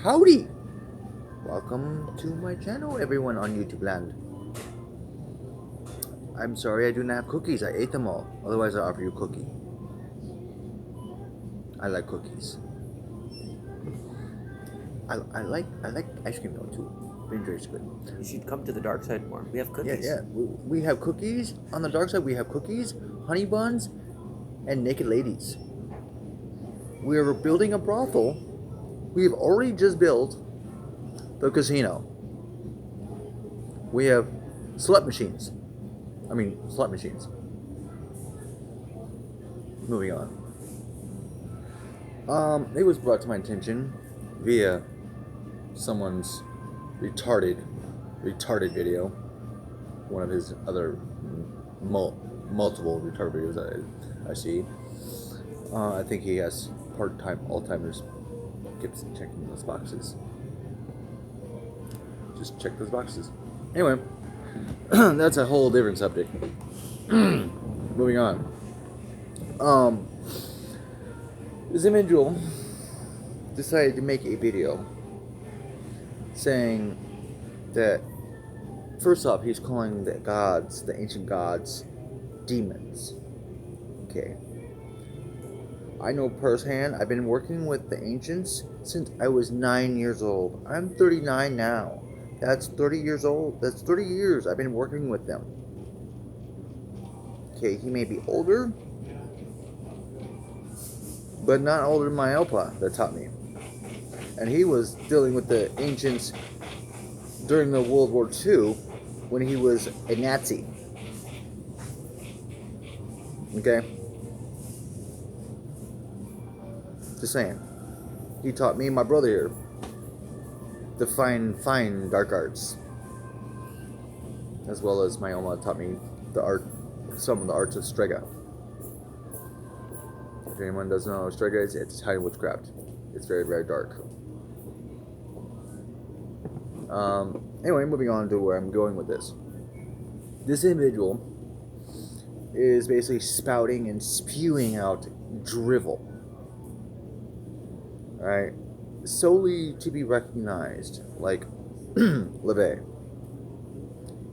Howdy! Welcome to my channel, everyone on YouTube land. I'm sorry I do not have cookies. I ate them all. Otherwise, I'll offer you a cookie. I like cookies. I like ice cream though too. Ginger is good. You should come to the dark side more. We have cookies. Yeah. We have cookies. On the dark side, we have cookies, honey buns, and naked ladies. We are building a brothel. We have already just built the casino. We have slot machines. Moving on. It was brought to my attention via someone's retarded video. One of his other multiple retarded videos I see. I think he has part-time Alzheimer's. Keeps checking those boxes. Just check those boxes. Anyway, that's a whole different subject. Moving on. This individual decided to make a video saying that, first off, he's calling the gods, the ancient gods, demons. Okay. I know firsthand, I've been working with the ancients since I was 9 years old. I'm 39 now. That's 30 years old. That's 30 years I've been working with them. Okay, he may be older, but not older than my Alpa that taught me. And he was dealing with the ancients during the World War II when he was a Nazi. Okay? Just saying. He taught me and my brother here the fine dark arts. As well as my Oma taught me some of the arts of Strega. If anyone doesn't know what Strega is, it's high witchcraft. It's very, very dark. Anyway, moving on to where I'm going with this. This individual is basically spouting and spewing out drivel. Alright? Solely to be recognized, like LeVay.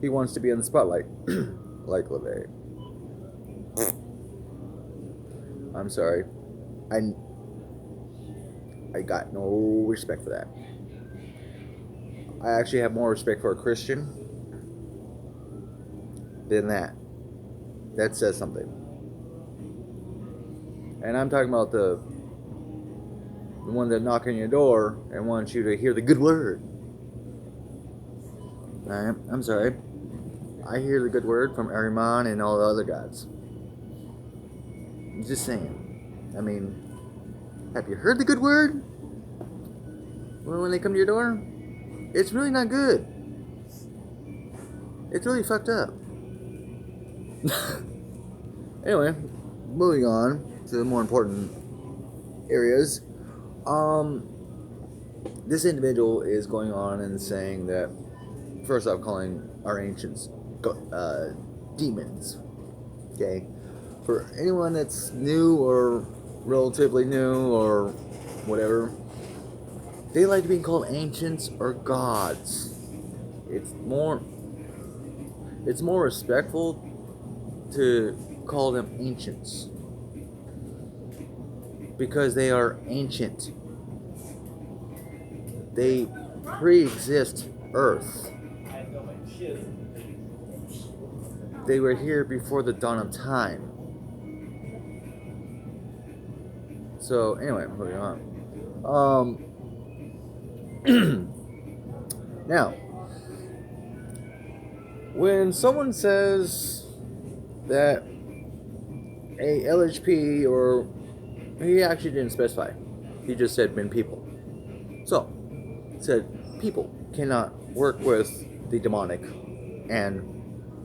He wants to be in the spotlight, like LeVay. I'm sorry. I got no respect for that. I actually have more respect for a Christian than that. That says something. And I'm talking about the one that knocks on your door and wants you to hear the good word. I'm sorry. I hear the good word from Ariman and all the other gods. I'm just saying. I mean, have you heard the good word? Well, when they come to your door, it's really not good. It's really fucked up. Anyway, moving on to the more important areas. This individual is going on and saying that, first off, calling our ancients demons. Okay? For anyone that's new or relatively new or whatever, they like being called ancients or gods. It's more respectful to call them ancients because they are ancient. They pre-exist Earth. They were here before the dawn of time. So anyway, moving on. Now, when someone says that a LHP, or he actually didn't specify, he just said men people. So, said people cannot work with the demonic and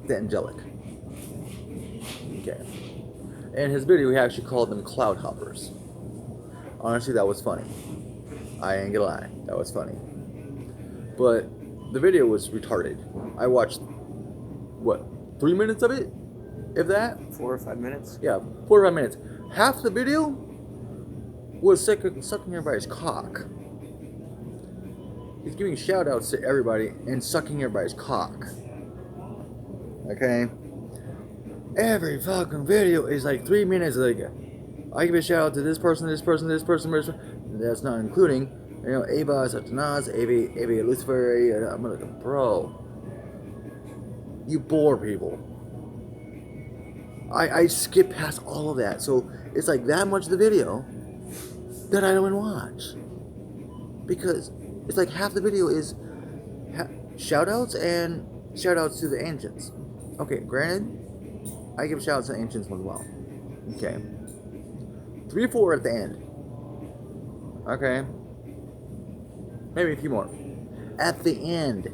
the angelic. Okay. In his video, he actually called them cloud hoppers. Honestly, that was funny. I ain't gonna lie, that was funny. But the video was retarded. I watched, 3 minutes of it? If that? 4 or 5 minutes? Yeah, 4 or 5 minutes. Half the video was sucking everybody's cock. He's giving shout outs to everybody and sucking everybody's cock. Okay? Every fucking video is like 3 minutes. Like, I give a shout out to this person, this person, this person, this person. That's not including, Ava, Satanaz, Ava, Lucifer. I'm like, bro. You bore people. I skip past all of that. So it's like that much of the video that I don't even watch. Because it's like half the video is shout outs and shout outs to the ancients. Okay, granted, I give shout outs to the ancients as well. Okay. 3 or 4 at the end. Okay. Maybe a few more. At the end.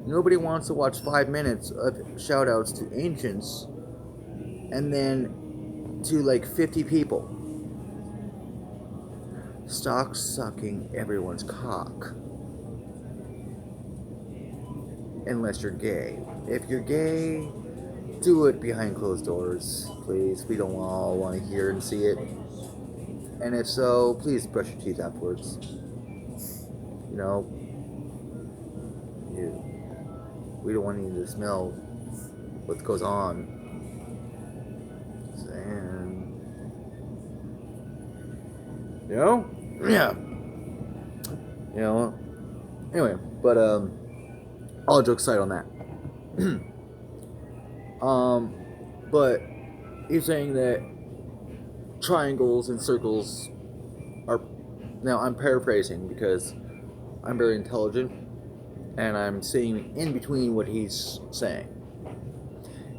Nobody wants to watch 5 minutes of shout outs to ancients and then to like 50 people. Stop sucking everyone's cock. Unless you're gay. If you're gay, do it behind closed doors, please. We don't all want to hear and see it. And if so, please brush your teeth afterwards. We don't want you to smell what goes on. And yeah. Anyway, but all jokes aside on that. But he's saying that triangles and circles are, now I'm paraphrasing because I'm very intelligent and I'm seeing in between what he's saying.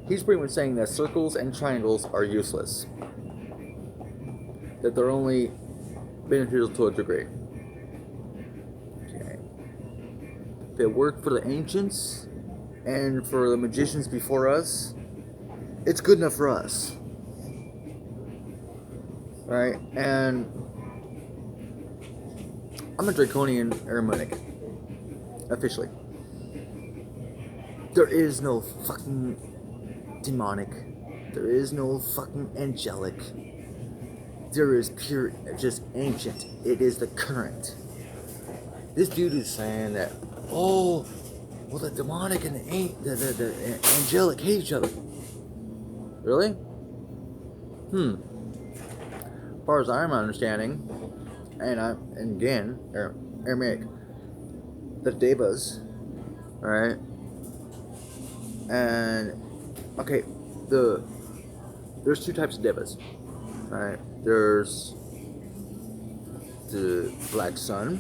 He's pretty much saying that circles and triangles are useless. That they're only beneficial to a degree. Okay. If it worked for the ancients and for the magicians before us, it's good enough for us. Right? And I'm a draconian Aramonic. Officially. There is no fucking demonic. There is no fucking angelic. There is pure, just ancient. It is the current. This dude is saying that, well, the demonic and the angelic hate each other. Really? As far as I'm understanding, and again, Aramaic, the devas, right? And okay, there's 2 types of devas, right? There's the black sun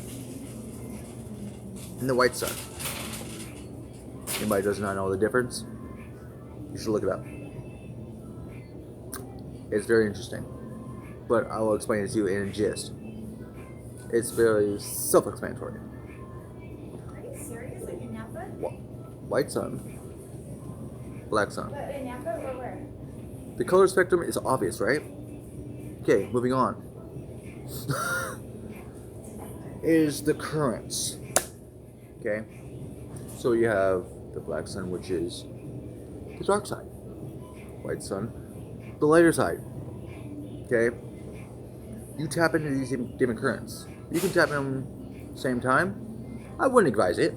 and the white sun. Anybody does not know the difference? You should look it up. It's very interesting, but I will explain it to you in a gist. It's very self-explanatory. Are you serious? Like in Napa? White sun, black sun. But in Napa or where? The color spectrum is obvious, right? Okay, moving on. Is the currents. Okay? So you have the black sun, which is the dark side. White sun, the lighter side. Okay? You tap into these different currents. You can tap in them at the same time. I wouldn't advise it.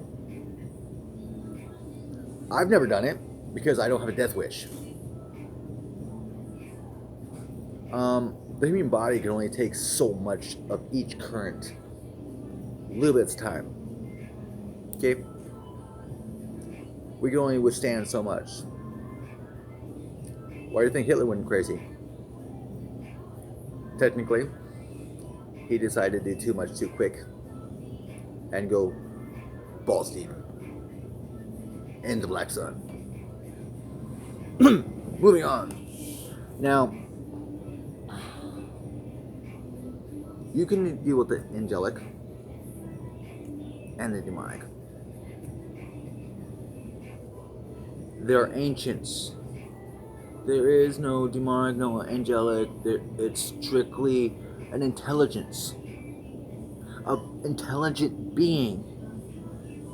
I've never done it because I don't have a death wish. The human body can only take so much of each current. A little bit of time. Okay? We can only withstand so much. Why do you think Hitler went crazy? Technically, he decided to do too much too quick and go balls deep in the black sun. Moving on. Now, you can deal with the angelic and the demonic. They're ancients. There is no demonic, no angelic. It's strictly an intelligence. An intelligent being.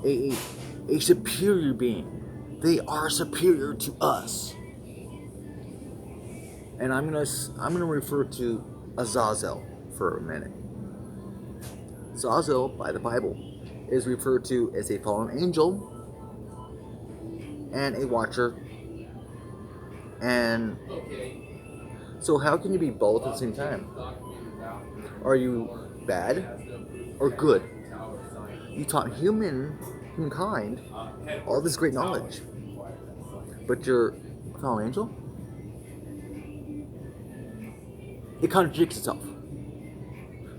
A superior being. They are superior to us. And I'm gonna refer to Azazel for a minute. Azazel, by the Bible, is referred to as a fallen angel and a watcher. And so how can you be both at the same time? Are you bad or good? You taught humankind all this great knowledge, but you're a fallen angel? It contradicts itself.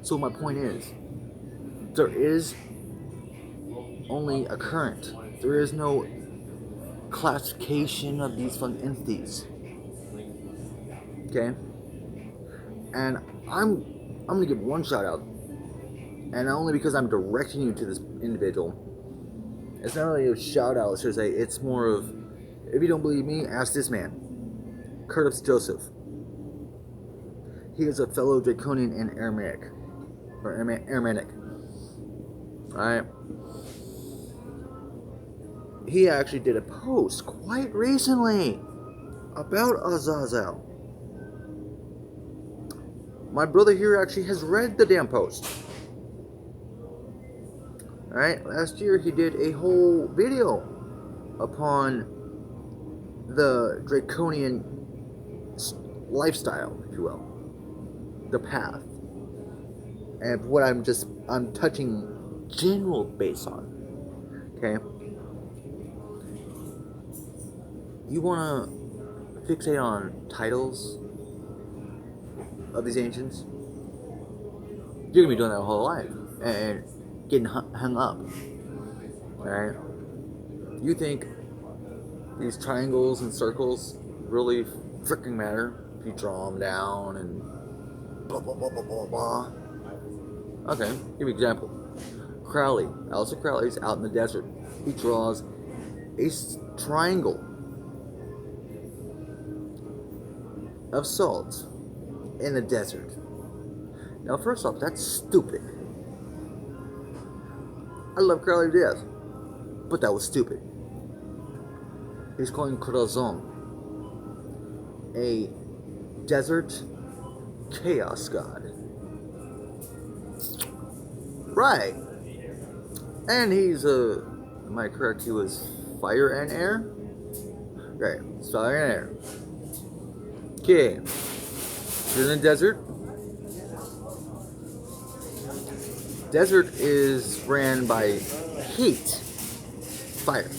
So my point is, there is only a current. There is no classification of these fun entities. Okay? And I'm gonna give one shout out, and only because I'm directing you to this individual. It's not really a shout out, should I say. It's more of, if you don't believe me, ask this man, Curtis Joseph. He is a fellow Draconian in Aramaic, or Aramaic. Alright? He actually did a post quite recently about Azazel. My brother here actually has read the damn post. Alright, last year he did a whole video upon the Draconian lifestyle, if you will. The path. And what I'm touching general base on. Okay? You wanna fixate on titles of these ancients? You're gonna be doing that whole life and getting hung up. Alright? You think these triangles and circles really freaking matter if you draw them down and blah blah blah blah blah blah. Okay, give you an example. Crowley, Aleister Crowley's out in the desert. He draws a triangle of salt in the desert. Now, first off, that's stupid. I love Crowley to death, but that was stupid. He's calling Corazon a desert chaos god. Right. And he's am I correct? He was fire and air? Right, it's fire and air. Okay. You're in the desert. Desert is ran by heat, fire.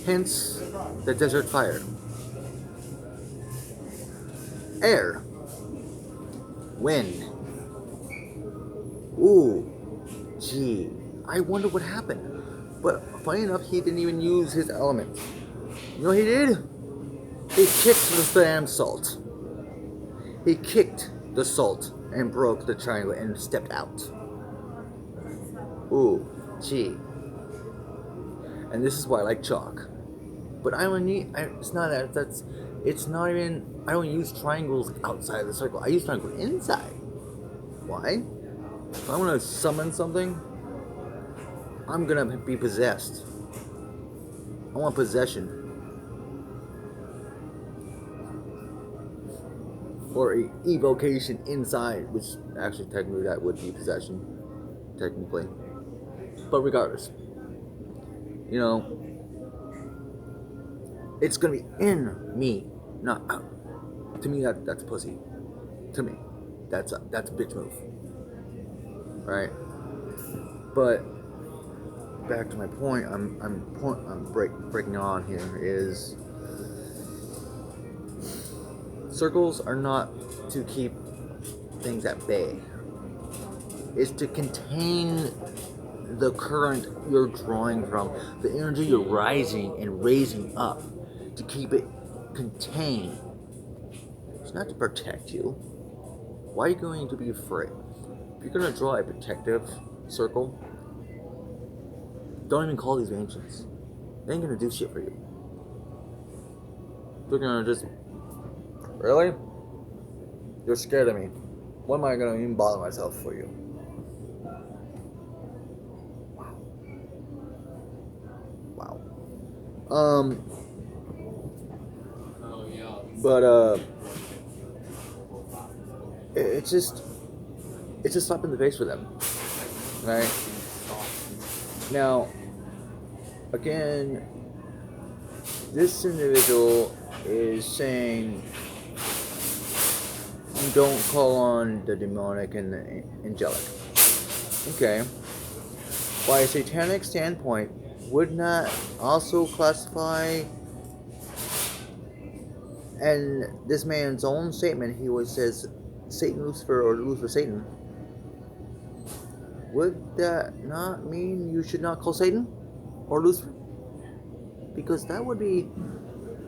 Hence, the desert fire. Air, wind. Ooh, gee, I wonder what happened. But funny enough, he didn't even use his element. You know what he did? He kicked the damn salt. He kicked the salt and broke the triangle and stepped out. Ooh, gee. And this is why I like chalk. But I don't need, it's not that, it's not even, I don't use triangles outside of the circle. I use triangles inside. Why? If I want to summon something, I'm going to be possessed. I want possession. Or evocation inside, which actually technically that would be possession. Technically. But regardless. You know, it's going to be in me, not out. To me, that's pussy. To me, that's a bitch move. Right? But back to my point, I'm breaking on here is circles are not to keep things at bay. It's to contain the current you're drawing from, the energy you're rising and raising up, to keep it contained. It's not to protect you. Why are you going to be afraid? If you're going to draw a protective circle, don't even call these ancients. They ain't going to do shit for you. They're going to just, really? You're scared of me. What am I going to even bother myself for you? Wow. But it's just a slap in the face for them. Right? Now, again, this individual is saying you don't call on the demonic and the angelic. Okay. By a satanic standpoint, would not also classify, and this man's own statement, he was says Satan Lucifer or Lucifer Satan. Would that not mean you should not call Satan or Lucifer? Because that would be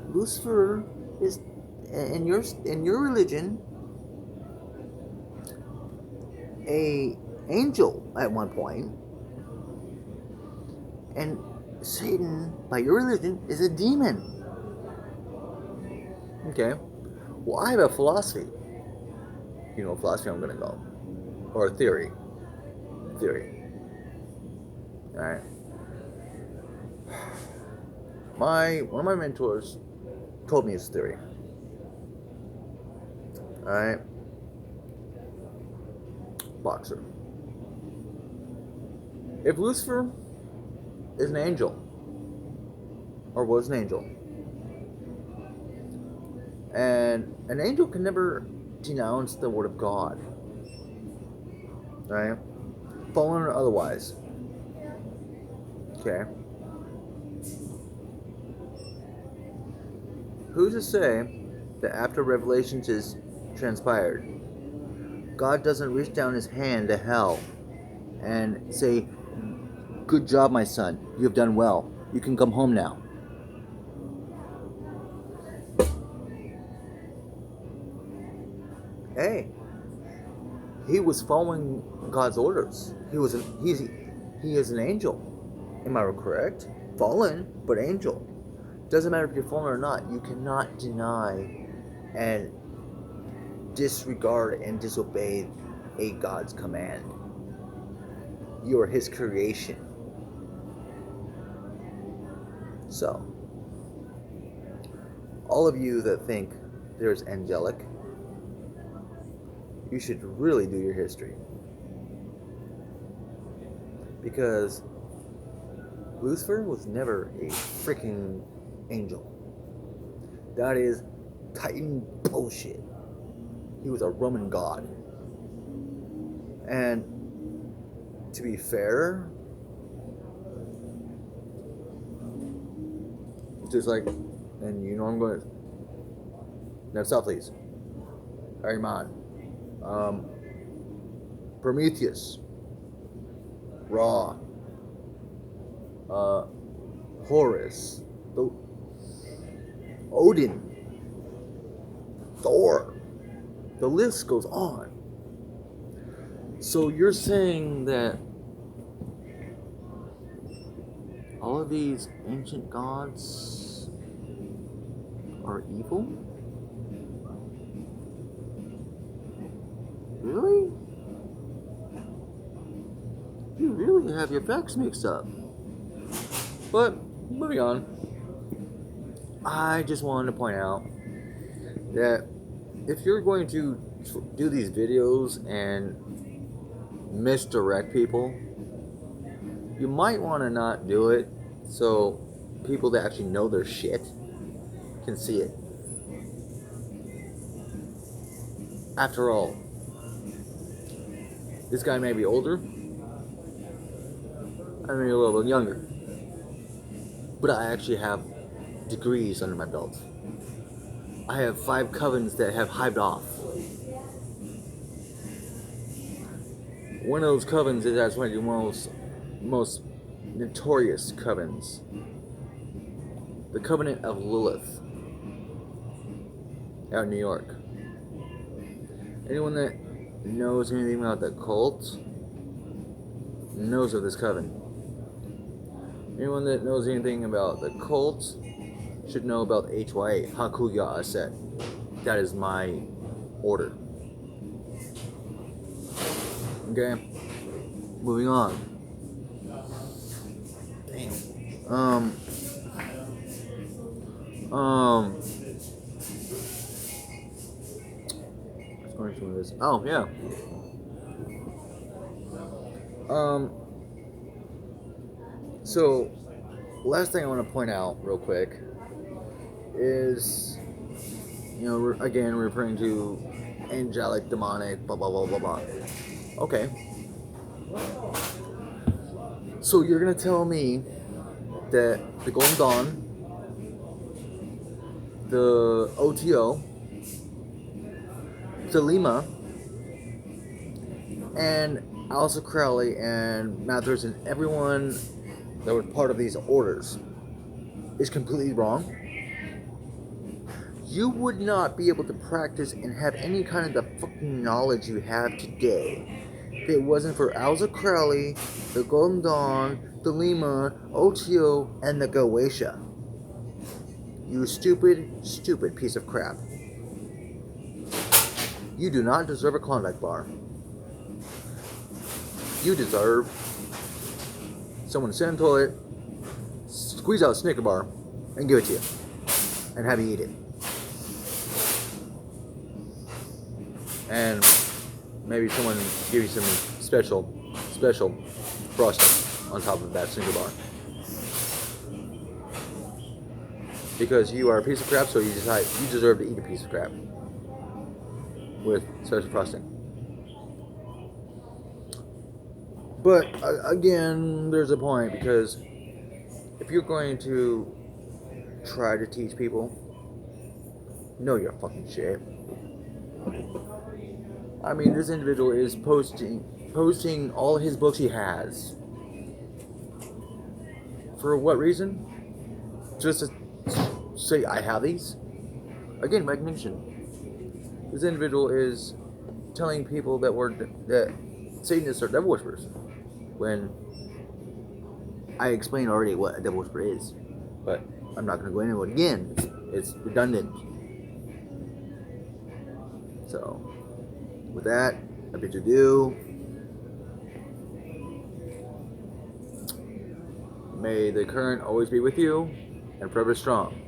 Lucifer is in your religion a angel at one point, and Satan by your religion is a demon. Okay. Well, I have a philosophy. You know, philosophy I'm gonna go, or a theory. All right. One of my mentors told me his theory. All right. Boxer. If Lucifer is an angel, or was an angel, and an angel can never denounce the word of God, right? Fallen or otherwise. Okay. Who's to say that after Revelations is transpired, God doesn't reach down his hand to hell and say, "Good job, my son. You have done well. You can come home now." Hey, he was following God's orders. He is an angel. Am I correct? Fallen, but angel. Doesn't matter if you're fallen or not. You cannot deny and disregard and disobey a God's command. You are his creation. So, all of you that think there's angelic, you should really do your history. Because Lucifer was never a freaking angel. That is Titan bullshit. He was a Roman god. And to be fair, just like, and you know I'm going to, now stop please. Ahriman. Prometheus. Ra. Horus. Odin. Thor. The list goes on. So you're saying that all of these ancient gods are evil? Really? You really have your facts mixed up. But, moving on. I just wanted to point out that if you're going to do these videos and misdirect people, you might want to not do it so people that actually know their shit can see it. After all, this guy may be older, I may be a little bit younger, but I actually have degrees under my belt. I have 5 covens that have hived off. One of those covens is actually one of the most notorious covens. The Covenant of Lilith out in New York. Anyone that knows anything about the cult knows of this coven. Anyone that knows anything about the cult should know about HYA, Hakuya Aset. That is my order. Okay, moving on. Dang. What's going through this? Oh yeah. Um. So, last thing I want to point out real quick is, again referring to angelic, demonic, blah blah blah blah blah. Okay. So you're gonna tell me that the Golden Dawn, the OTO, the Lima, and Alistair Crowley and Mathers and everyone that was part of these orders is completely wrong? You would not be able to practice and have any kind of the fucking knowledge you have today if it wasn't for Alistair Crowley, the Golden Dawn, the Lima, OTO, and the Goetia. You stupid, stupid piece of crap. You do not deserve a Klondike bar. You deserve someone to sit in the toilet, squeeze out a Snicker bar, and give it to you. And have you eat it. And maybe someone give you some special frosting on top of that Snicker bar. Because you are a piece of crap, so you deserve to eat a piece of crap with special frosting. But again, there's a point, because if you're going to try to teach people, know your fucking shit. I mean, this individual is posting all his books he has. For what reason? Just to say I have these? Again, recognition. This individual is telling people that Satanists are devil worshippers, when I explained already what a devil whisperer is, but I'm not going to go into it again. It's redundant. So, with that, I bid you adieu. May the current always be with you, and forever strong.